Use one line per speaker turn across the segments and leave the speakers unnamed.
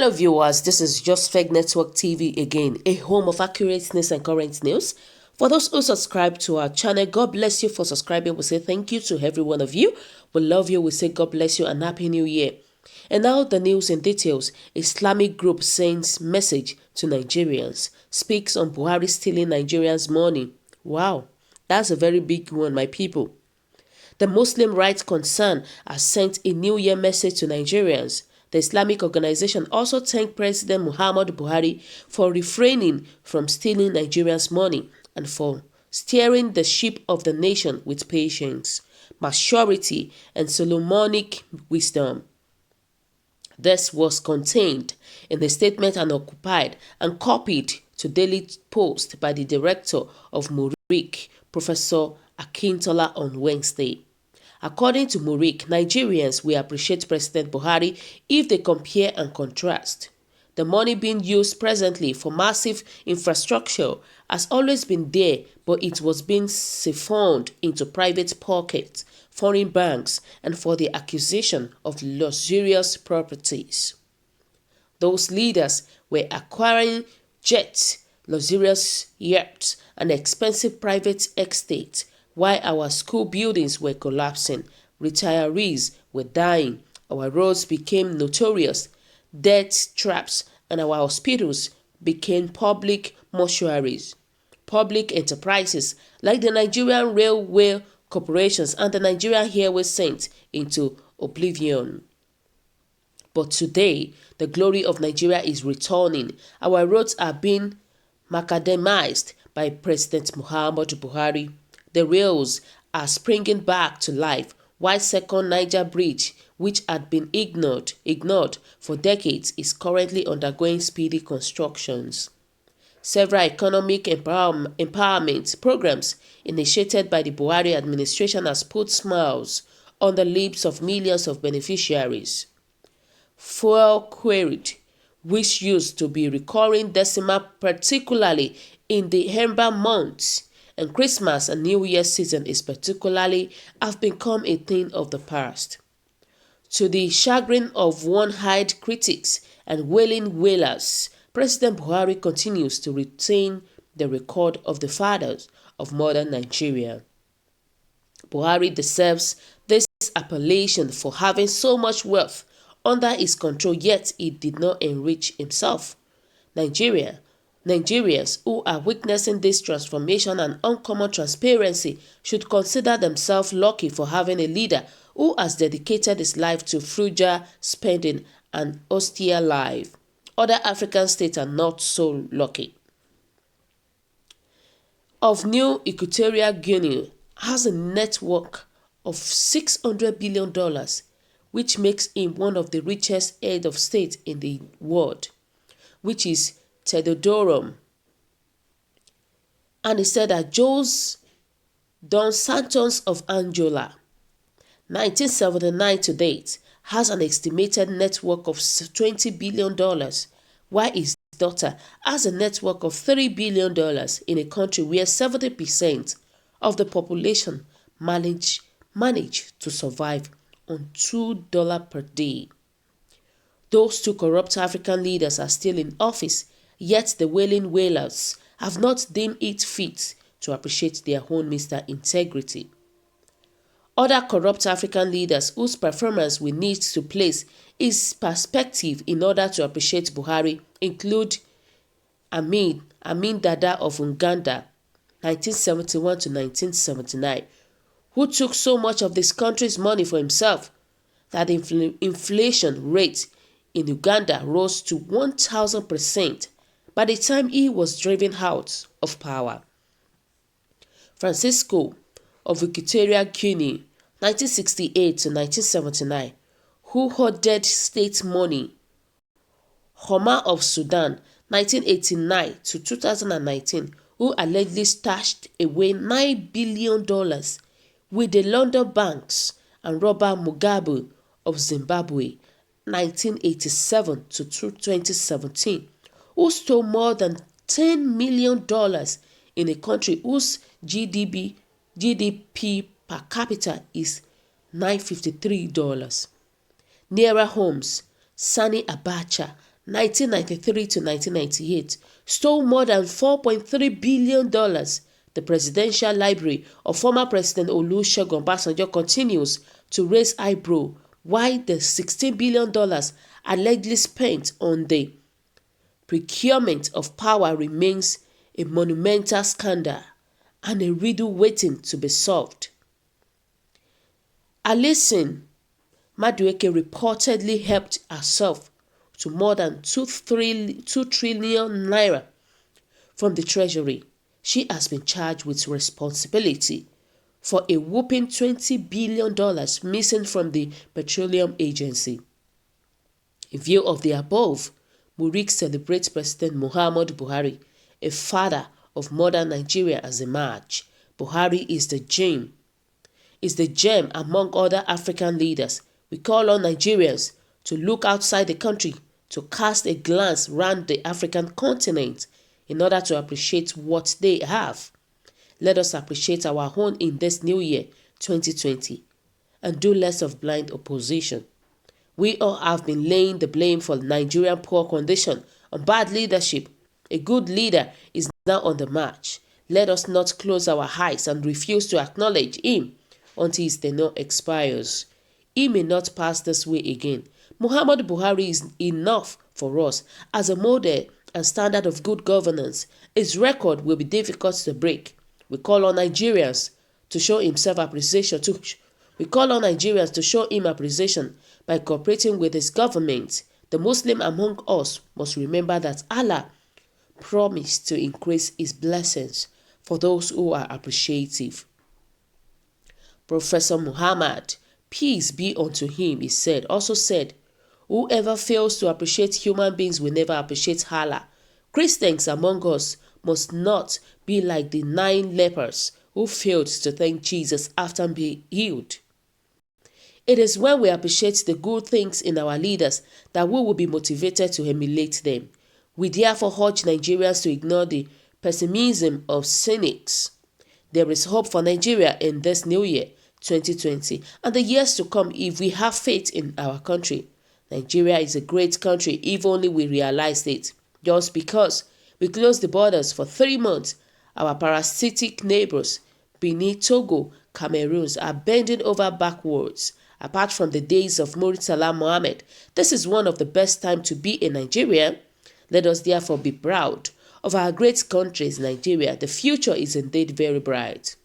Hello viewers, this is Just Fake Network TV again, a home of accurate news and current news. For those who subscribe to our channel, God bless you for subscribing. We say thank you to every one of you. We love you. We say God bless you and Happy New Year. And now the news in details. Islamic group sends message to Nigerians. Speaks on Buhari stealing Nigerians' money. Wow, that's a very big one, my people. The Muslim Rights Concern has sent a New Year message to Nigerians. The Islamic organization also thanked President Muhammadu Buhari for refraining from stealing Nigerians' money and for steering the ship of the nation with patience, maturity, and Solomonic wisdom. This was contained in the statement and occupied and copied to Daily Post by the director of MUR1C, Professor Akintola, on Wednesday. According to MUR1C, Nigerians will appreciate President Buhari if they compare and contrast. The money being used presently for massive infrastructure has always been there, but it was being siphoned into private pockets, foreign banks, and for the acquisition of luxurious properties. Those leaders were acquiring jets, luxurious yachts, and expensive private estates, while our school buildings were collapsing, retirees were dying, our roads became notorious death traps, and our hospitals became public mortuaries. Public enterprises like the Nigerian Railway Corporations and the Nigerian Airways sent into oblivion. But today, the glory of Nigeria is returning. Our roads are being macadamized by President Muhammadu Buhari. The rails are springing back to life, while Second Niger Bridge, which had been ignored for decades, is currently undergoing speedy constructions. Several economic empowerment programs initiated by the Buhari administration has put smiles on the lips of millions of beneficiaries. Fuel queried, which used to be recurring decimal particularly in the Ember months, and Christmas and New Year season is particularly have become a thing of the past. To the chagrin of one-eyed critics and wailing wailers, President Buhari continues to retain the record of the fathers of modern Nigeria. Buhari deserves this appellation for having so much wealth under his control, yet he did not enrich himself. Nigerians who are witnessing this transformation and uncommon transparency should consider themselves lucky for having a leader who has dedicated his life to frugal spending and austere life. Other African states are not so lucky. Of New Equatorial Guinea has a net worth of $600 billion, which makes him one of the richest head of state in the world, which is P0W. And he said that Jose Dos Santos of Angola, 1979 to date, has an estimated net worth of $20 billion, while his daughter has a net worth of $3 billion in a country where 70% of the population manage to survive on $2 per day. Those two corrupt African leaders are still in office, yet the wailing wailers have not deemed it fit to appreciate their own Mr. Integrity. Other corrupt African leaders whose performance we need to place is perspective in order to appreciate Buhari include Amin Dada of Uganda, 1971 to 1979, who took so much of this country's money for himself that the inflation rate in Uganda rose to 1,000% by the time he was driven out of power. Francisco of Equatorial Guinea, 1968 to 1979, who hoarded state money. Homer of Sudan, 1989 to 2019, who allegedly stashed away $9 billion with the London banks, and Robert Mugabe of Zimbabwe, 1987 to 2017, who stole more than $10 million in a country whose GDP per capita is $953. Nearer Homes, Sani Abacha, 1993 to 1998, stole more than $4.3 billion. The Presidential Library of former President Olusegun Obasanjo continues to raise eyebrow why the $16 billion allegedly spent on the procurement of power remains a monumental scandal and a riddle waiting to be solved. Alison Madueke reportedly helped herself to more than 2 trillion naira from the treasury. She has been charged with responsibility for a whopping $20 billion missing from the Petroleum Agency. In view of the above, MUR1C celebrates President Muhammadu Buhari, a father of modern Nigeria, as a march. Buhari is the gem among other African leaders. We call on Nigerians to look outside the country, to cast a glance round the African continent in order to appreciate what they have. Let us appreciate our own in this new year, 2020, and do less of blind opposition. We all have been laying the blame for Nigerian poor condition on bad leadership. A good leader is now on the march. Let us not close our eyes and refuse to acknowledge him until his tenure expires. He may not pass this way again. Muhammadu Buhari is enough for us as a model and standard of good governance. His record will be difficult to break. We call on Nigerians to show him appreciation by cooperating with his government. The Muslim among us must remember that Allah promised to increase his blessings for those who are appreciative. Professor Muhammad, peace be unto him, also said, whoever fails to appreciate human beings will never appreciate Allah. Christians among us must not be like the 9 lepers who failed to thank Jesus after being healed. It is when we appreciate the good things in our leaders that we will be motivated to emulate them. We therefore urge Nigerians to ignore the pessimism of cynics. There is hope for Nigeria in this new year, 2020, and the years to come if we have faith in our country. Nigeria is a great country if only we realized it. Just because we closed the borders for 3 months, our parasitic neighbors, Benin, Togo, Cameroon, are bending over backwards. Apart from the days of Murtala Mohammed, this is one of the best times to be a Nigerian. Let us therefore be proud of our great country, Nigeria. The future is indeed very bright.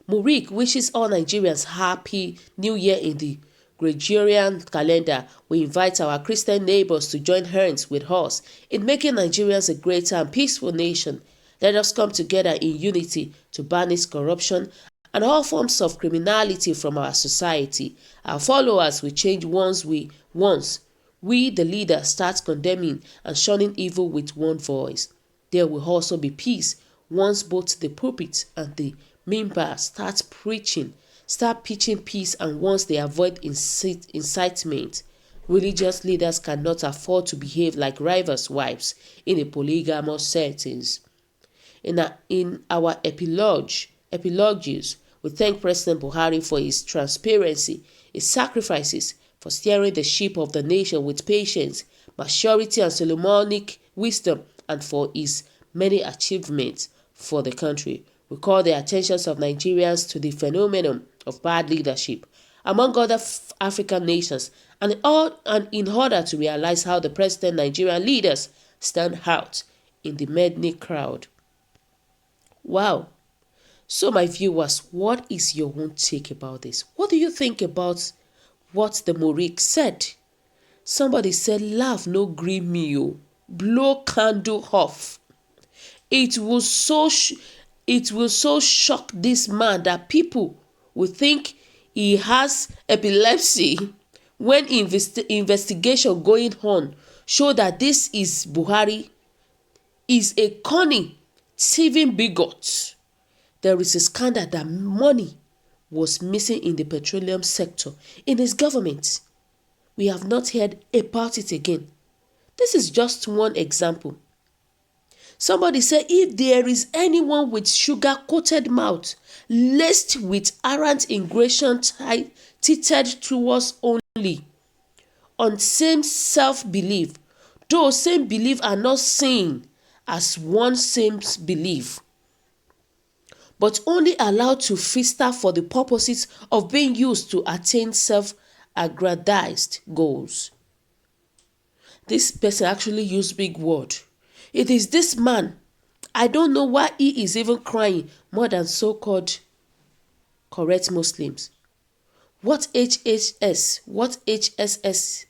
MUR1C wishes all Nigerians happy New Year in the Gregorian calendar. We invite our Christian neighbors to join hands with us in making Nigerians a greater and peaceful nation. Let us come together in unity to banish corruption and all forms of criminality from our society. Our followers will change once we, the leaders, start condemning and shunning evil with one voice. There will also be peace once both the pulpit and the minbar start pitching peace, and once they avoid incitement. Religious leaders cannot afford to behave like rivals' wives in a polygamous settings. In our epilogues, we thank President Buhari for his transparency, his sacrifices, for steering the ship of the nation with patience, maturity, and Solomonic wisdom, and for his many achievements for the country. We call the attentions of Nigerians to the phenomenon of bad leadership among other African nations, and in order to realize how the present Nigerian leaders stand out in the many crowd. Wow. So my viewers, what is your own take about this? What do you think about what the MUR1C said? Somebody said, laugh no gree me, blow candle off. It will so shock this man that people will think he has epilepsy when investigation going on show that this is Buhari is a cunning, thieving bigot. There is a scandal that money was missing in the petroleum sector in his government. We have not heard about it again. This is just one example. Somebody said, if there is anyone with sugar-coated mouth, laced with arrant ingredient tilted towards only, on same self-belief, though same belief are not seen as one same belief, but only allowed to fester for the purposes of being used to attain self-aggrandized goals. This person actually used big word. It is this man. I don't know why he is even crying more than so-called correct Muslims. What HHS, what HSS,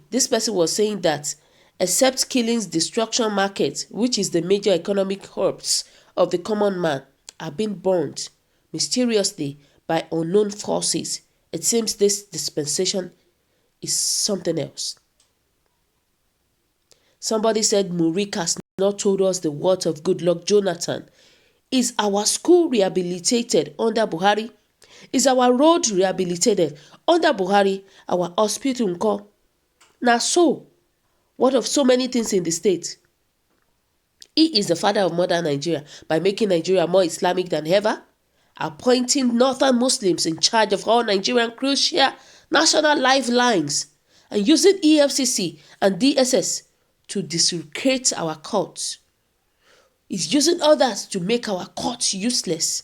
this person was saying that except killings, destruction market, which is the major economic hubs of the common man, are being burned mysteriously by unknown forces. It seems this dispensation is something else. Somebody said Murik has not told us the words of Goodluck Jonathan. Is our school rehabilitated under Buhari? Is our road rehabilitated under Buhari? Our hospital nko? Now so, what of so many things in the state? He is the father of modern Nigeria by making Nigeria more Islamic than ever, appointing northern Muslims in charge of all Nigerian crucial national lifelines, and using EFCC and DSS to discredit our courts. Is using others to make our courts useless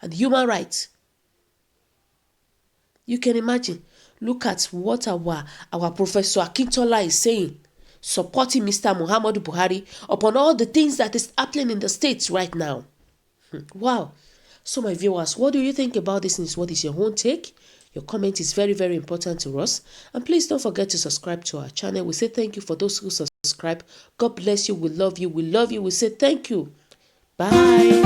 and human rights. You can imagine. Look at what our Professor Akintola is saying, supporting Mr. Muhammadu Buhari upon all the things that is happening in the states right now. Wow. So my viewers, what do you think about this news? What is your own take? Your comment is very, very important to us. And please don't forget to subscribe to our channel. We say thank you for those who subscribe. God bless you. We love you. We love you. We say thank you. Bye.